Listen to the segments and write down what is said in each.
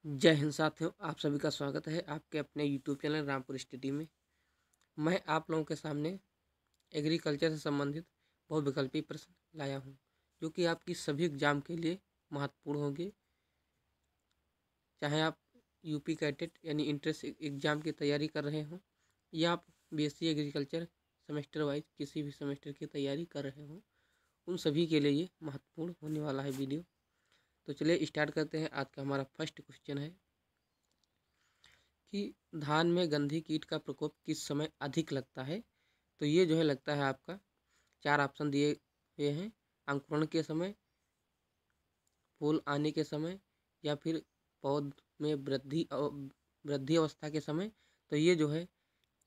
जय हिंद साथियों, आप सभी का स्वागत है आपके अपने यूट्यूब चैनल रामपुर स्टडी में। मैं आप लोगों के सामने एग्रीकल्चर से संबंधित बहुविकल्पी प्रश्न लाया हूं, जो कि आपकी सभी एग्जाम के लिए महत्वपूर्ण होंगे। चाहे आप यूपी कैडेट यानी इंट्रेंस एग्जाम की तैयारी कर रहे हों या आप बीएससी एग्रीकल्चर सेमेस्टर वाइज किसी भी सेमेस्टर की तैयारी कर रहे हों, उन सभी के लिए ये महत्वपूर्ण होने वाला है वीडियो। तो चलिए स्टार्ट करते हैं। आज का हमारा फर्स्ट क्वेश्चन है कि धान में गंधी कीट का प्रकोप किस समय अधिक लगता है। तो ये जो है लगता है आपका 4 ऑप्शन दिए हुए हैं। अंकुरण के समय, फूल आने के समय, या फिर पौध में वृद्धि अवस्था के समय। तो ये जो है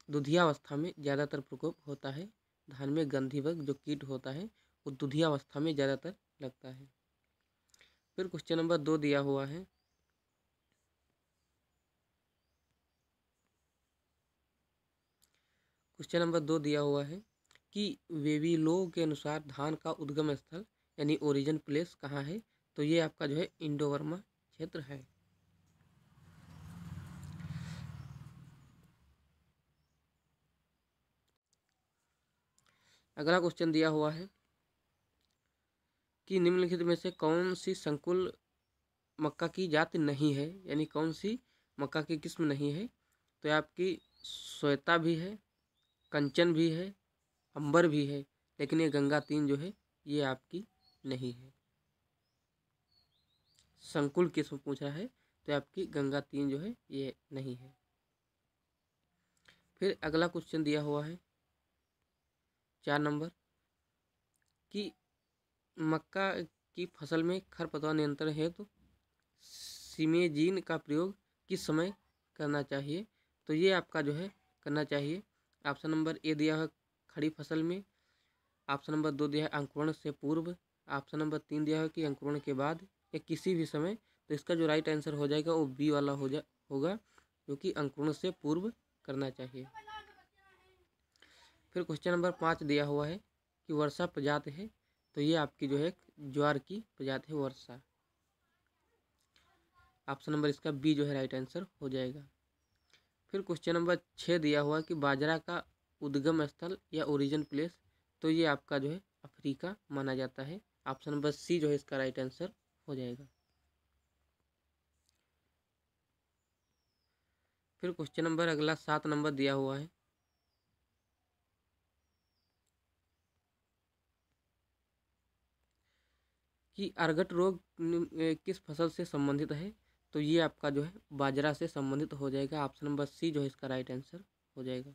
दुधिया अवस्था में ज़्यादातर प्रकोप होता है। धान में गंधीबग जो कीट होता है वो दुधिया अवस्था में ज़्यादातर लगता है। फिर क्वेश्चन नंबर 2 दिया हुआ है। क्वेश्चन नंबर 2 दिया हुआ है कि वेबीलो के अनुसार धान का उद्गम स्थल यानी ओरिजिन प्लेस कहाँ है। तो ये आपका जो है इंडो बर्मा क्षेत्र है। अगला क्वेश्चन दिया हुआ है कि निम्नलिखित में से कौन सी संकुल मक्का की जाति नहीं है, यानी कौन सी मक्का की किस्म नहीं है। तो आपकी श्वेता भी है, कंचन भी है, अंबर भी है, लेकिन ये गंगा 3 जो है ये आपकी नहीं है। संकुल किस्म पूछ रहा है तो आपकी गंगा 3 जो है ये नहीं है। फिर अगला क्वेश्चन दिया हुआ है 4 नंबर कि मक्का की फसल में खरपतवार नियंत्रण हेतु सिमेजीन का प्रयोग किस समय करना चाहिए। तो ये आपका जो है करना चाहिए। ऑप्शन नंबर ए दिया है खड़ी फसल में, ऑप्शन नंबर 2 दिया है अंकुरण से पूर्व, ऑप्शन नंबर 3 दिया है कि अंकुरण के बाद या किसी भी समय। तो इसका जो राइट आंसर हो जाएगा वो बी वाला होगा, जो कि अंकुरण से पूर्व करना चाहिए। फिर क्वेश्चन नंबर 5 दिया हुआ है कि वर्षा प्रजाति है। तो ये आपकी जो है ज्वार की प्रजाति है वर्षा। ऑप्शन नंबर इसका बी जो है राइट आंसर हो जाएगा। फिर क्वेश्चन नंबर 6 दिया हुआ कि बाजरा का उद्गम स्थल या ओरिजिन प्लेस। तो ये आपका जो है अफ्रीका माना जाता है। ऑप्शन नंबर सी जो है इसका राइट आंसर हो जाएगा। फिर क्वेश्चन नंबर अगला 7 नंबर दिया हुआ है कि अर्गट रोग किस फसल से संबंधित है। तो ये आपका जो है बाजरा से संबंधित हो जाएगा। ऑप्शन नंबर सी जो है इसका राइट आंसर हो जाएगा।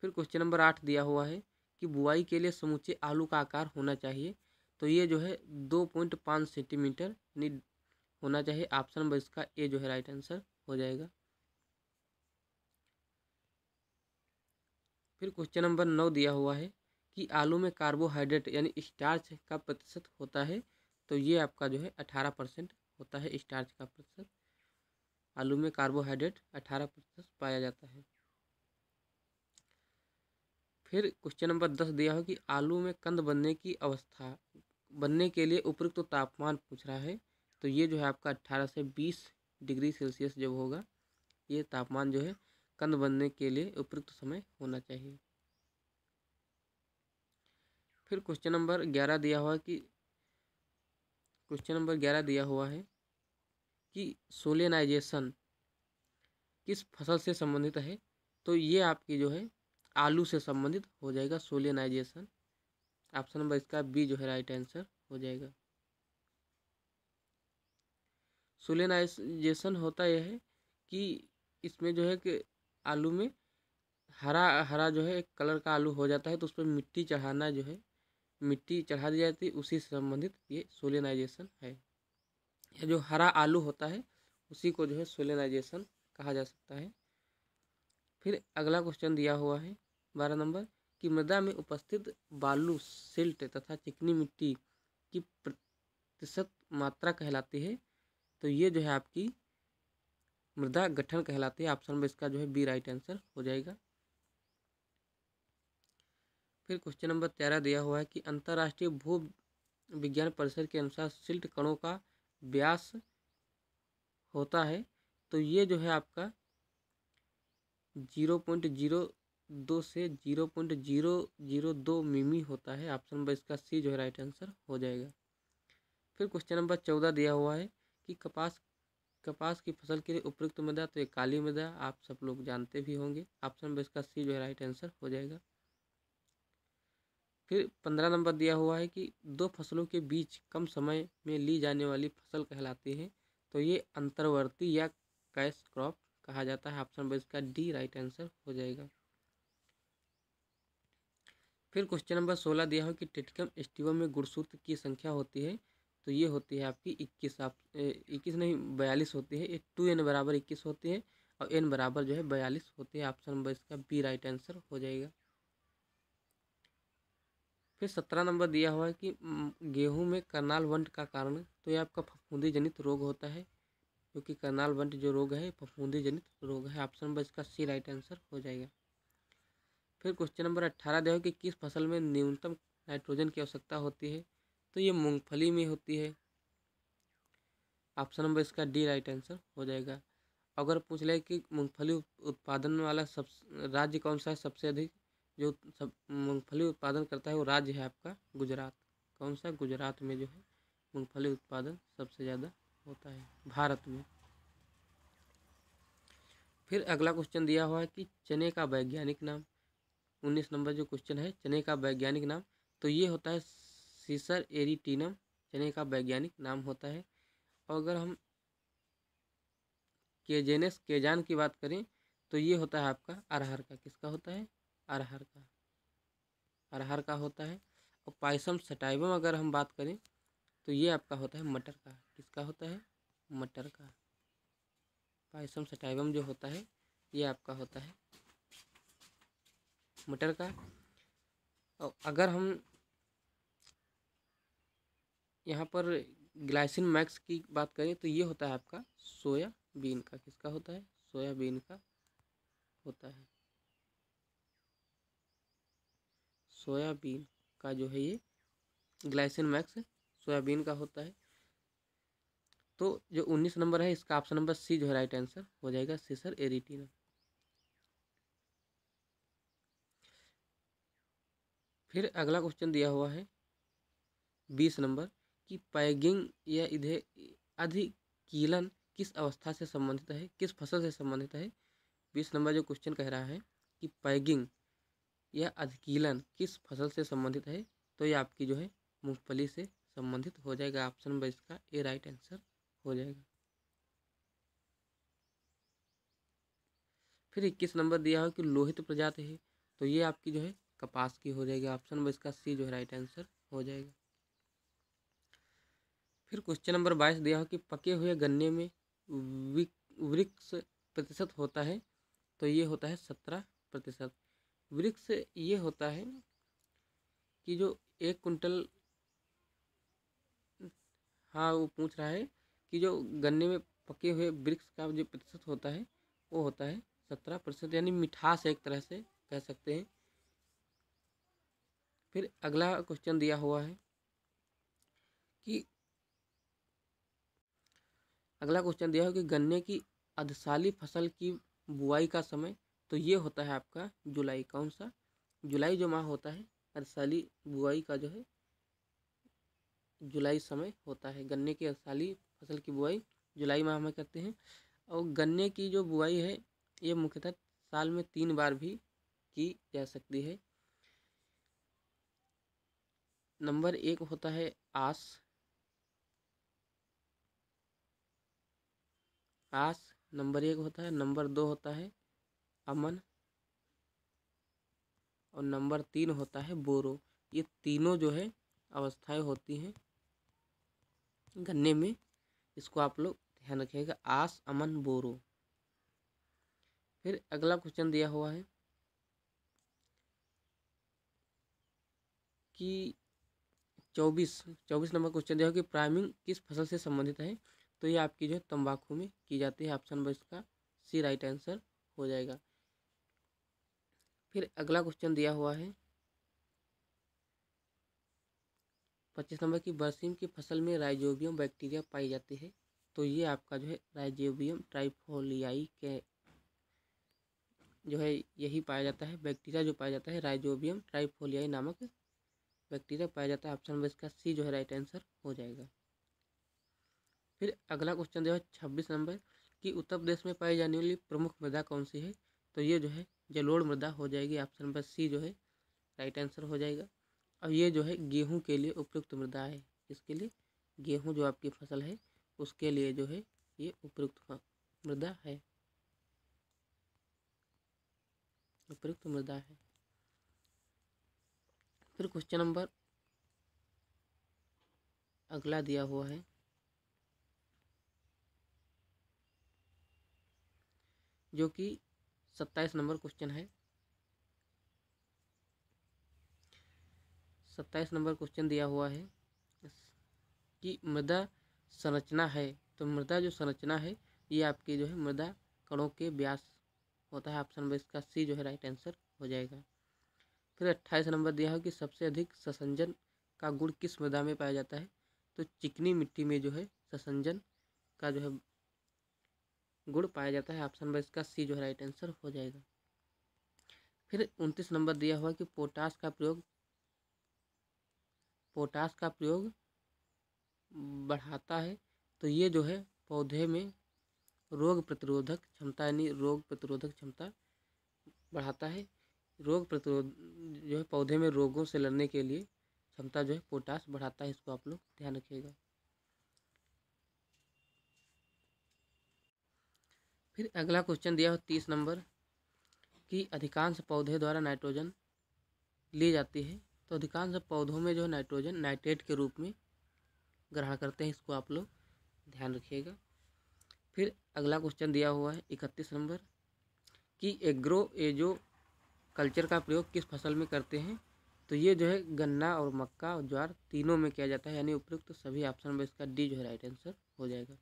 फिर क्वेश्चन नंबर 8 दिया हुआ है कि बुआई के लिए समूचे आलू का आकार होना चाहिए। तो ये जो है 2.5 सेंटीमीटर होना चाहिए। ऑप्शन नंबर इसका ए जो है राइट आंसर हो जाएगा। फिर क्वेश्चन नंबर 9 दिया हुआ है कि आलू में कार्बोहाइड्रेट यानी स्टार्च का प्रतिशत होता है। तो ये आपका जो है 18% होता है स्टार्च का प्रतिशत। आलू में कार्बोहाइड्रेट 18% पाया जाता है। फिर क्वेश्चन नंबर 10 दिया हो कि आलू में कंद बनने के लिए उपयुक्त तापमान पूछ रहा है। तो ये जो है आपका 18 से 20 डिग्री सेल्सियस जब होगा, ये तापमान जो है कंद बनने के लिए उपयुक्त समय होना चाहिए। फिर क्वेश्चन नंबर 11 दिया हुआ है कि सोलेनाइजेशन किस फसल से संबंधित है। तो ये आपकी जो है आलू से संबंधित हो जाएगा सोलेनाइजेशन। ऑप्शन नंबर इसका बी जो है राइट आंसर हो जाएगा। सोलेनाइजेशन होता यह है कि इसमें जो है कि आलू में हरा हरा जो है एक कलर का आलू हो जाता है, तो उस पर मिट्टी चढ़ाना जो है मिट्टी चढ़ा दी जाती है, उसी से संबंधित ये सोलेनाइजेशन है। या जो हरा आलू होता है उसी को जो है सोलेनाइजेशन कहा जा सकता है। फिर अगला क्वेश्चन दिया हुआ है 12 नंबर कि मृदा में उपस्थित बालू, सिल्ट तथा चिकनी मिट्टी की प्रतिशत मात्रा कहलाती है। तो ये जो है आपकी मृदा गठन कहलाती है। ऑप्शन में इसका जो है बी राइट आंसर हो जाएगा। फिर क्वेश्चन नंबर 13 दिया हुआ है कि अंतर्राष्ट्रीय भू विज्ञान परिषद के अनुसार सिल्ट कणों का व्यास होता है। तो ये जो है आपका 0.02 से 0.002 मिमी होता है। ऑप्शन नंबर इसका सी जो है राइट आंसर हो जाएगा। फिर क्वेश्चन नंबर 14 दिया हुआ है कि कपास की फसल के लिए उपयुक्त मृदा, तो ये काली मृदा आप सब लोग जानते भी होंगे। ऑप्शन नंबर इसका सी जो है राइट आंसर हो जाएगा। फिर 15 नंबर दिया हुआ है कि दो फसलों के बीच कम समय में ली जाने वाली फसल कहलाती है, तो ये अंतर्वर्ती या कैश क्रॉप कहा जाता है। ऑप्शन नंबर इसका डी राइट आंसर हो जाएगा। फिर क्वेश्चन नंबर 16 दिया हो कि टेटिकम एस्टिवम में गुणसूत्र की संख्या होती है, तो ये होती है आपकी 21। आप 21 नहीं 42 होती है। 2n बराबर 21 होती है और n बराबर जो है 42 होती है। ऑप्शन नंबर इसका बी राइट आंसर हो जाएगा। फिर 17 नंबर दिया हुआ है कि गेहूं में करनाल वंट का कारण, तो ये आपका फफूंदी जनित रोग होता है, क्योंकि करनाल वंट जो रोग है फफूंदी जनित रोग है। ऑप्शन नंबर इसका सी राइट आंसर हो जाएगा। फिर क्वेश्चन नंबर 18 दिया हो कि किस फसल में न्यूनतम नाइट्रोजन की आवश्यकता होती है, तो ये मूंगफली में होती है। ऑप्शन नंबर इसका डी राइट आंसर हो जाएगा। अगर पूछ ले कि मूंगफली उत्पादन वाला सब राज्य कौन सा है सबसे अधिक, जो सब मूंगफली उत्पादन करता है वो राज्य है आपका गुजरात। कौन सा? गुजरात में जो है मूंगफली उत्पादन सबसे ज़्यादा होता है भारत में। फिर अगला क्वेश्चन दिया हुआ है कि चने का वैज्ञानिक नाम। 19 नंबर जो क्वेश्चन है चने का वैज्ञानिक नाम, तो ये होता है सीसर एरिटीनम चने का वैज्ञानिक नाम होता है। और अगर हम केजेनस केजान की बात करें तो ये होता है आपका अरहर का। किसका होता है? अरहर का। अरहर का होता है। और पायसम सटाइवम अगर हम बात करें तो ये आपका होता है मटर का। किसका होता है? मटर का। पायसम सटाइवम जो होता है ये आपका होता है मटर का। और अगर हम यहाँ पर ग्लाइसिन मैक्स की बात करें तो ये होता है आपका सोयाबीन का। किसका होता है? सोयाबीन का होता है। सोयाबीन का जो है ये ग्लाइसिन मैक्स सोयाबीन का होता है। तो जो 19 नंबर है इसका ऑप्शन नंबर सी जो है राइट आंसर हो जाएगा, सीसर एरिटीना। फिर अगला क्वेश्चन दिया हुआ है 20 नंबर कि पैगिंग या अधिकीलन किस अवस्था से संबंधित है, किस फसल से संबंधित है। 20 नंबर जो क्वेश्चन कह रहा है कि पैगिंग या अधिकीलन किस फसल से संबंधित है, तो ये आपकी जो है मूंगफली से संबंधित हो जाएगा। ऑप्शन नंबर इसका ए राइट आंसर हो जाएगा। फिर 21 नंबर दिया हो कि लोहित प्रजाति है, तो ये आपकी जो है कपास की हो जाएगी। ऑप्शन नंबर इसका सी जो है राइट आंसर हो जाएगा। फिर क्वेश्चन नंबर 22 दिया हो कि पके हुए गन्ने में वृक्ष प्रतिशत होता है, तो ये होता है 17%। वृक्ष ये होता है कि जो 1 कुंटल, हाँ वो पूछ रहा है कि जो गन्ने में पके हुए वृक्ष का जो प्रतिशत होता है वो होता है 17%, यानी मिठास एक तरह से कह सकते हैं। फिर अगला क्वेश्चन दिया हुआ है कि गन्ने की अर्धशाली फसल की बुआई का समय, तो ये होता है आपका जुलाई। कौन सा? जुलाई जो माह होता है अर्धशाली बुआई का जो है जुलाई समय होता है। गन्ने की अर्धशाली फसल की बुआई जुलाई माह में करते हैं। और गन्ने की जो बुआई है ये मुख्यतः साल में 3 बार भी की जा सकती है। नंबर 1 होता है आस, नंबर 1 होता है। नंबर 2 होता है अमन और नंबर 3 होता है बोरो। ये तीनों जो है अवस्थाएं होती हैं गन्ने में, इसको आप लोग ध्यान रखिएगा, आस अमन बोरो। फिर अगला क्वेश्चन दिया हुआ है कि 24 नंबर क्वेश्चन दिया हुआ कि प्राइमिंग किस फसल से संबंधित है, तो ये आपकी जो है तंबाकू में की जाती है। ऑप्शन नंबर इसका सी राइट आंसर हो जाएगा। फिर अगला क्वेश्चन दिया हुआ है 25 नंबर की बरसीम की फसल में राइजोबियम बैक्टीरिया पाई जाती है, तो ये आपका जो है राइजोबियम ट्राइफोलियाई के जो है यही पाया जाता है। बैक्टीरिया जो पाया जाता है राइजोबियम ट्राइफोलियाई नामक बैक्टीरिया पाया जाता है। ऑप्शन नंबर इसका सी जो है राइट आंसर हो जाएगा। फिर अगला क्वेश्चन जो है 26 नंबर कि उत्तर प्रदेश में पाई जाने वाली प्रमुख मृदा कौन सी है? तो ये जो है जलोढ़ मृदा हो जाएगी। ऑप्शन नंबर सी जो है राइट आंसर हो जाएगा। अब ये जो है गेहूं के लिए उपयुक्त मृदा है। इसके लिए गेहूं जो आपकी फसल है उसके लिए जो है ये उपयुक्त मृदा है, उपयुक्त मृदा है। फिर क्वेश्चन नंबर अगला दिया हुआ है जो कि 27 नंबर क्वेश्चन है। 27 नंबर क्वेश्चन दिया हुआ है कि मृदा संरचना है। तो मृदा जो संरचना है ये आपकी जो है मृदा कणों के व्यास होता है। ऑप्शन नंबर इसका सी जो है राइट आंसर हो जाएगा। फिर 28 नंबर दिया है कि सबसे अधिक ससंजन का गुण किस मृदा में पाया जाता है? तो चिकनी मिट्टी में जो है ससंजन का जो है गुण पाया जाता है। ऑप्शन नंबर इसका सी जो है राइट आंसर हो जाएगा। फिर 29 नंबर दिया हुआ कि पोटास का प्रयोग बढ़ाता है। तो ये जो है पौधे में रोग प्रतिरोधक क्षमता यानी रोग प्रतिरोधक क्षमता बढ़ाता है। रोग प्रतिरोध जो है पौधे में रोगों से लड़ने के लिए क्षमता जो है पोटास बढ़ाता है। इसको आप लोग ध्यान रखिएगा। फिर अगला क्वेश्चन दिया हो 30 नंबर कि अधिकांश पौधे द्वारा नाइट्रोजन ली जाती है। तो अधिकांश पौधों में जो है नाइट्रोजन नाइट्रेट के रूप में ग्रहण करते हैं। इसको आप लोग ध्यान रखिएगा। फिर अगला क्वेश्चन दिया हुआ है 31 नंबर कि एग्रो एजो कल्चर का प्रयोग किस फसल में करते हैं? तो ये जो है गन्ना और मक्का और ज्वार तीनों में किया जाता है यानी उपयुक्त तो सभी ऑप्शन में इसका डी जो है राइट आंसर हो जाएगा।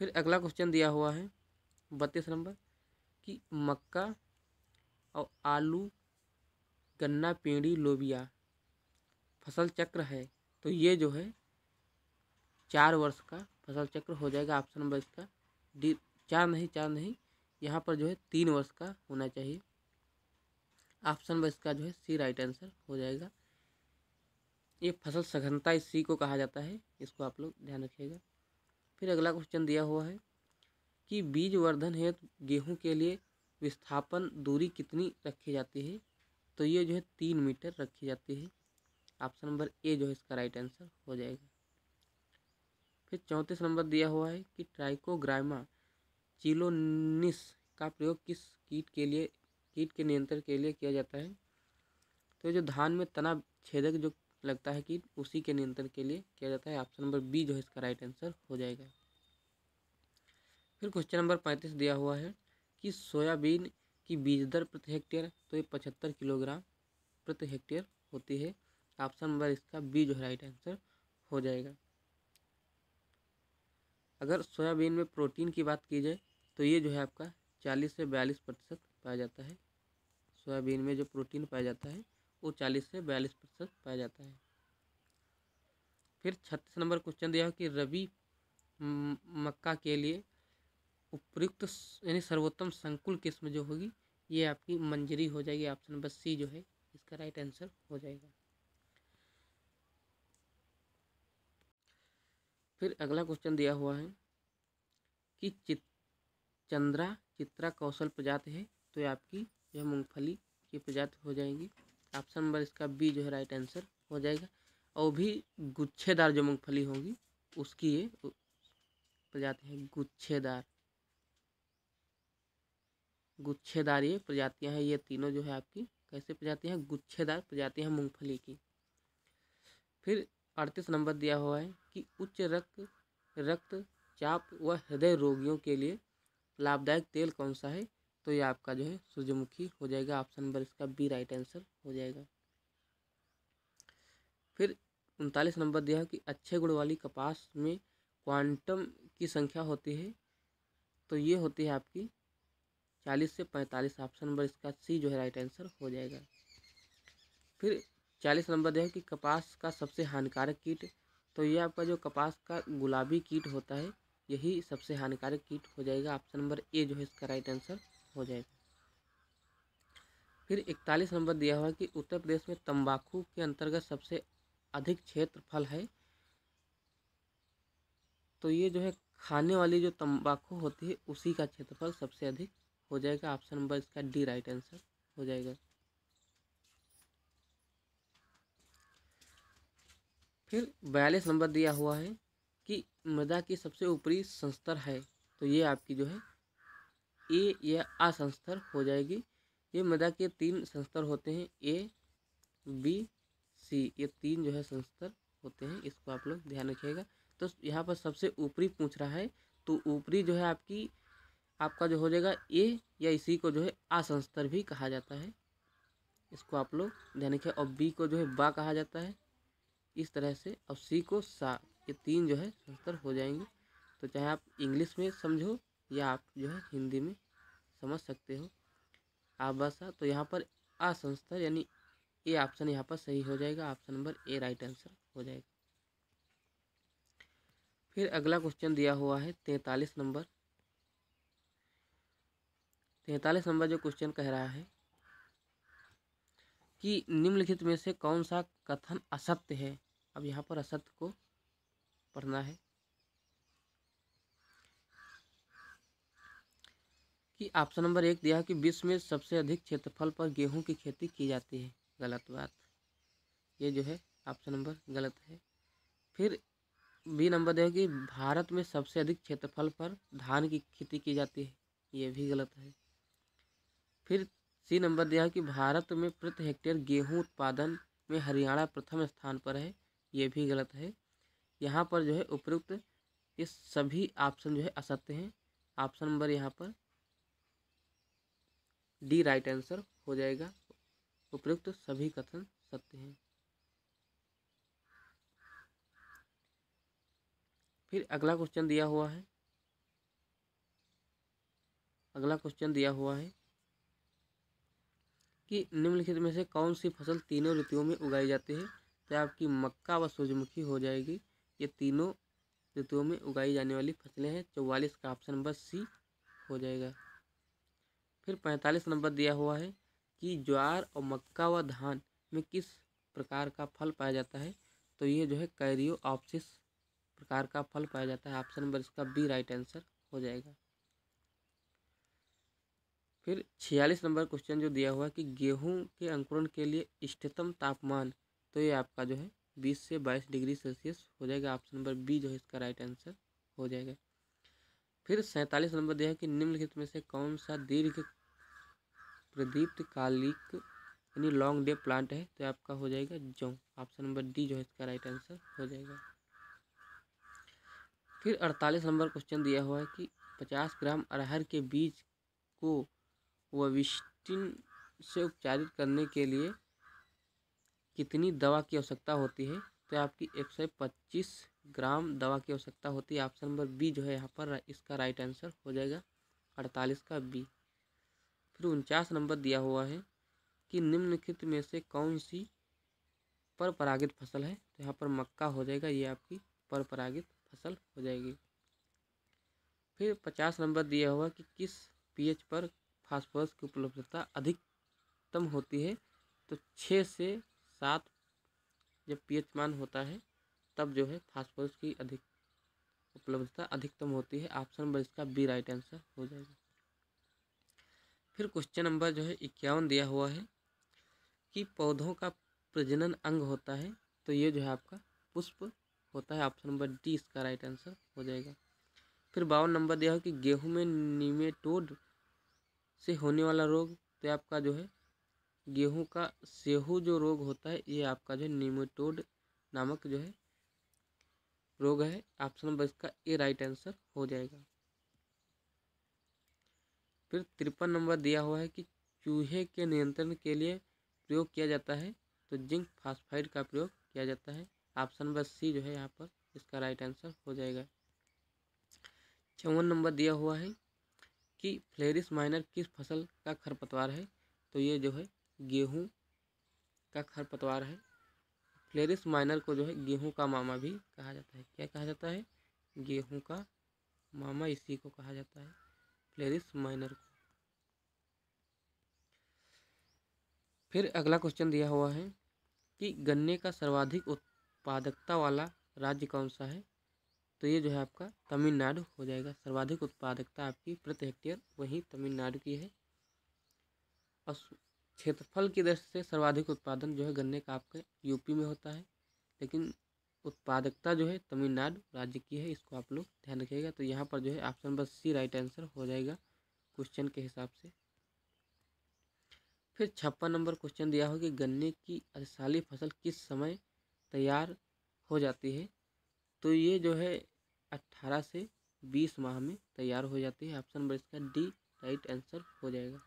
फिर अगला क्वेश्चन दिया हुआ है 32 नंबर कि मक्का और आलू गन्ना पेड़ी लोबिया फसल चक्र है। तो ये जो है 4 वर्ष का फसल चक्र हो जाएगा। ऑप्शन नंबर इसका डी। चार नहीं यहाँ पर जो है 3 वर्ष का होना चाहिए। ऑप्शन नंबर इसका जो है सी राइट आंसर हो जाएगा। ये फसल सघनता इसी को कहा जाता है। इसको आप लोग ध्यान रखिएगा। फिर अगला क्वेश्चन दिया हुआ है कि बीज वर्धन हेतु गेहूं के लिए विस्थापन दूरी कितनी रखी जाती है? तो ये जो है 3 मीटर रखी जाती है। ऑप्शन नंबर ए जो है इसका राइट आंसर हो जाएगा। फिर 34 नंबर दिया हुआ है कि ट्राइकोग्रामा चिलोनिस का प्रयोग किस कीट के नियंत्रण के लिए किया जाता है? तो जो धान में तना छेदक जो लगता है कीट उसी के नियंत्रण के लिए किया जाता है। ऑप्शन नंबर बी जो है इसका राइट आंसर हो जाएगा। फिर क्वेश्चन नंबर 35 दिया हुआ है कि सोयाबीन की बीज दर प्रति हेक्टेयर तो ये 75 किलोग्राम प्रति हेक्टेयर होती है। ऑप्शन नंबर इसका बी जो है राइट आंसर हो जाएगा। अगर सोयाबीन में प्रोटीन की बात की जाए तो ये जो है आपका 40 से 42% पाया जाता है। सोयाबीन में जो प्रोटीन पाया जाता है वो 40 से 42% पाया जाता है। फिर 36 नंबर क्वेश्चन दिया है कि रबी मक्का के लिए उपयुक्त यानी सर्वोत्तम संकुल किस्म जो होगी ये आपकी मंजरी हो जाएगी। ऑप्शन नंबर सी जो है इसका राइट आंसर हो जाएगा। फिर अगला क्वेश्चन दिया हुआ है कि चित्रा कौशल प्रजाति है। तो ये आपकी जो है मूंगफली की प्रजाति हो जाएगी। ऑप्शन नंबर इसका बी जो है राइट आंसर हो जाएगा। और भी गुच्छेदार जो मूंगफली होगी उसकी ये प्रजाति है गुच्छेदार ये प्रजातियां हैं। ये तीनों जो है आपकी कैसे प्रजातियां हैं? गुच्छेदार प्रजातियां हैं मूंगफली की। फिर 38 नंबर दिया हुआ है कि उच्च रक्तचाप व हृदय रोगियों के लिए लाभदायक तेल कौन सा है? तो ये आपका जो है सूर्यमुखी हो जाएगा। ऑप्शन नंबर इसका बी राइट आंसर हो जाएगा। फिर 39 नंबर दिया है कि अच्छे गुण वाली कपास में क्वांटम की संख्या होती है। तो ये होती है आपकी 40 से 45। ऑप्शन नंबर इसका सी जो है राइट आंसर हो जाएगा। फिर 40 नंबर दिया है कि कपास का सबसे हानिकारक कीट तो ये आपका जो कपास का गुलाबी कीट होता है यही सबसे हानिकारक कीट हो जाएगा। ऑप्शन नंबर ए जो है इसका राइट आंसर हो जाएगा। फिर 41 नंबर दिया हुआ है कि उत्तर प्रदेश में तंबाकू के अंतर्गत सबसे अधिक क्षेत्रफल है। तो ये जो है खाने वाली जो तंबाकू होती है उसी का क्षेत्रफल सबसे अधिक हो जाएगा। ऑप्शन नंबर इसका डी राइट आंसर हो जाएगा। फिर 42 नंबर दिया हुआ है कि मृदा की सबसे ऊपरी संस्तर है। तो ये आपकी जो है ए या आ संस्तर हो जाएगी। ये मृदा के 3 संस्तर होते हैं, ए बी सी, ये 3 जो है संस्तर होते हैं, इसको आप लोग ध्यान रखिएगा। तो यहाँ पर सबसे ऊपरी पूछ रहा है तो ऊपरी जो है आपका जो हो जाएगा ए, या इसी को जो है आ संस्तर भी कहा जाता है, इसको आप लोग ध्यान रखिए। और बी को जो है बा कहा जाता है इस तरह से, और सी को सा, ये 3 जो है संस्तर हो जाएंगे। तो चाहे आप इंग्लिश में समझो या आप जो है हिंदी में समझ सकते हो आभाषा। तो यहाँ पर आ संस्तर यानी ए ऑप्शन यहाँ पर सही हो जाएगा। Option number A right answer हो जाएगा। फिर अगला क्वेश्चन दिया हुआ है 43 नंबर। 43 नंबर जो क्वेश्चन कह रहा है कि निम्नलिखित में से कौन सा कथन असत्य है। अब यहाँ पर असत्य को पढ़ना है कि ऑप्शन नंबर 1 दिया है कि विश्व में सबसे अधिक क्षेत्रफल पर गेहूं की खेती की जाती है। गलत बात, ये जो है ऑप्शन नंबर गलत है। फिर बी नंबर दिया है कि भारत में सबसे अधिक क्षेत्रफल पर धान की खेती की जाती है। ये भी गलत है। फिर सी नंबर दिया है कि भारत में प्रति हेक्टेयर गेहूं उत्पादन में हरियाणा प्रथम स्थान पर है। ये भी गलत है। यहाँ पर जो है उपयुक्त ये सभी ऑप्शन जो है असत्य हैं। ऑप्शन नंबर यहाँ पर डी राइट आंसर हो जाएगा। उपयुक्त सभी कथन सत्य हैं। फिर अगला क्वेश्चन दिया हुआ है कि निम्नलिखित में से कौन सी फसल तीनों ऋतुओं में उगाई जाती है। तो आपकी मक्का व सूरजमुखी हो जाएगी। ये तीनों ऋतुओं में उगाई जाने वाली फसलें हैं। 44 का ऑप्शन नंबर सी हो जाएगा। फिर 45 नंबर दिया हुआ है कि ज्वार और मक्का व धान में किस प्रकार का फल पाया जाता है। तो ये जो है कैरियोप्सिस प्रकार का फल पाया जाता है। ऑप्शन नंबर इसका बी राइट आंसर हो जाएगा। फिर 46 नंबर क्वेश्चन जो दिया हुआ है कि गेहूं के अंकुरण के लिए इष्टतम तापमान। तो ये आपका जो है 20 से 22 डिग्री सेल्सियस हो जाएगा। ऑप्शन नंबर बी जो है इसका राइट आंसर हो जाएगा। फिर 47 नंबर दिया है कि निम्नलिखित में से कौन सा दीर्घ प्रदीप्त कालिक यानी लॉन्ग डे प्लांट है। तो आपका हो जाएगा जौ। ऑप्शन नंबर डी जो है इसका राइट आंसर हो जाएगा। फिर 48 नंबर क्वेश्चन दिया हुआ है कि 50 ग्राम अरहर के बीज को वविस्टिन से उपचारित करने के लिए कितनी दवा की आवश्यकता होती है। तो आपकी 125 ग्राम दवा की आवश्यकता होती है। ऑप्शन नंबर बी जो है यहाँ पर इसका राइट आंसर हो जाएगा। 48 का बी। फिर 49 नंबर दिया हुआ है कि निम्नलिखित में से कौन सी पर परागित फसल है। तो यहाँ पर मक्का हो जाएगा। ये आपकी पर परागित फसल हो जाएगी। फिर 50 नंबर दिया हुआ कि किस पीएच पर फास्फोरस की उपलब्धता अधिकतम होती है। तो 6 से 7 जब पीएच मान होता है तब जो है फास्फोरस की उपलब्धता अधिकतम होती है। ऑप्शन नंबर इसका बी राइट आंसर हो जाएगा। फिर क्वेश्चन नंबर जो है 51 दिया हुआ है कि पौधों का प्रजनन अंग होता है। तो ये जो है आपका पुष्प होता है। ऑप्शन नंबर डी इसका राइट आंसर हो जाएगा। फिर 52 नंबर दिया है कि गेहूं में निमेटोड से होने वाला रोग। तो आपका जो है गेहूं का सेहू जो रोग होता है ये आपका जो है निमेटोड नामक जो है रोग है। ऑप्शन नंबर इसका ए राइट आंसर हो जाएगा। फिर 53 नंबर दिया हुआ है कि चूहे के नियंत्रण के लिए प्रयोग किया जाता है। तो जिंक फास्फाइड का प्रयोग किया जाता है। ऑप्शन नंबर सी जो है यहाँ पर इसका राइट आंसर हो जाएगा। 54 नंबर दिया हुआ है कि फ्लेरिस माइनर किस फसल का खरपतवार है। तो ये जो है गेहूं का खरपतवार है। फ्लेरिस माइनर को जो है गेहूं का मामा भी कहा जाता है। क्या कहा जाता है? गेहूं का मामा इसी को कहा जाता है, फ्लेरिस माइनर को। फिर अगला क्वेश्चन दिया हुआ है कि गन्ने का सर्वाधिक उत्पादकता वाला राज्य कौन सा है? तो ये जो है आपका तमिलनाडु हो जाएगा। सर्वाधिक उत्पादकता आपकी प्रति हेक्टेयर वही तमिलनाडु की है। और क्षेत्रफल की दृष्टि से सर्वाधिक उत्पादन जो है गन्ने का आपके यूपी में होता है, लेकिन उत्पादकता जो है तमिलनाडु राज्य की है। इसको आप लोग ध्यान रखिएगा। तो यहाँ पर जो है option number C right answer हो जाएगा क्वेश्चन के हिसाब से। फिर 56 नंबर क्वेश्चन दिया हो कि गन्ने की अधिशाली फसल किस समय तैयार हो जाती है? तो ये जो है 18 से 20 माह में तैयार हो जाती है। ऑप्शन नंबर इसका डी राइट आंसर हो जाएगा।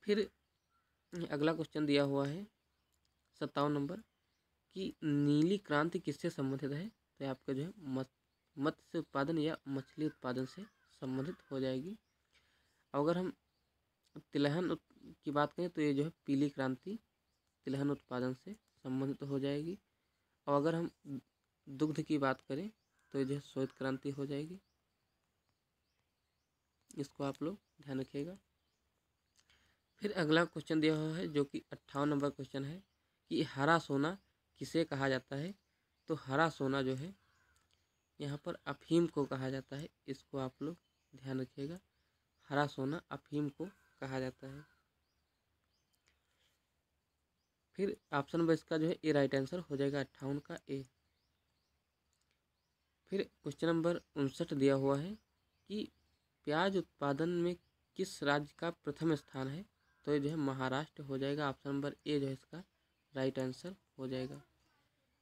फिर अगला क्वेश्चन दिया हुआ है 57 नंबर कि नीली क्रांति किससे संबंधित है? तो आपका जो है मत्स्य उत्पादन या मछली उत्पादन से संबंधित हो जाएगी। अगर हम तिलहन की बात करें तो ये जो है पीली क्रांति तिलहन उत्पादन से संबंधित हो जाएगी। और अगर हम दुग्ध की बात करें तो ये जो है श्वेत क्रांति हो जाएगी। इसको आप लोग ध्यान रखिएगा। फिर अगला क्वेश्चन दिया हुआ है जो कि 58 नंबर क्वेश्चन है कि हरा सोना किसे कहा जाता है? तो हरा सोना जो है यहाँ पर अफीम को कहा जाता है। इसको आप लोग ध्यान रखिएगा। हरा सोना अफीम को कहा जाता है। फिर ऑप्शन नंबर इसका जो है ए राइट आंसर हो जाएगा 58 का ए। फिर क्वेश्चन नंबर 59 दिया हुआ है कि प्याज उत्पादन में किस राज्य का प्रथम स्थान है? तो ये जो है महाराष्ट्र हो जाएगा। ऑप्शन नंबर ए जो है इसका राइट आंसर हो जाएगा।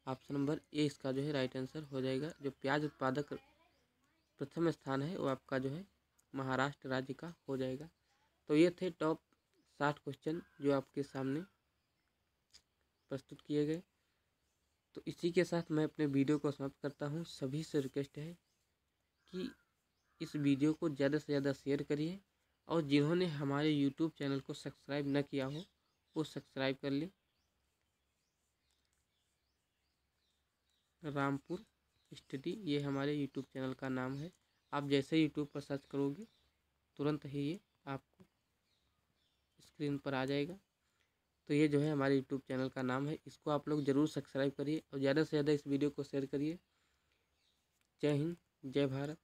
ऑप्शन नंबर ए इसका जो है राइट आंसर हो जाएगा। जो प्याज उत्पादक प्रथम स्थान है वो आपका जो है महाराष्ट्र राज्य का हो जाएगा। तो ये थे टॉप 60 क्वेश्चन जो आपके सामने प्रस्तुत किए गए। तो इसी के साथ मैं अपने वीडियो को समाप्त करता हूँ। सभी से रिक्वेस्ट है कि इस वीडियो को ज़्यादा से ज़्यादा शेयर करिए और जिन्होंने हमारे यूट्यूब चैनल को सब्सक्राइब न किया हो वो सब्सक्राइब कर लें। रामपुर स्टडी ये हमारे यूट्यूब चैनल का नाम है। आप जैसे यूट्यूब पर सर्च करोगे तुरंत ही ये आपको स्क्रीन पर आ जाएगा। तो ये जो है हमारे यूट्यूब चैनल का नाम है। इसको आप लोग ज़रूर सब्सक्राइब करिए और ज़्यादा से ज़्यादा इस वीडियो को शेयर करिए। जय हिंद, जय भारत।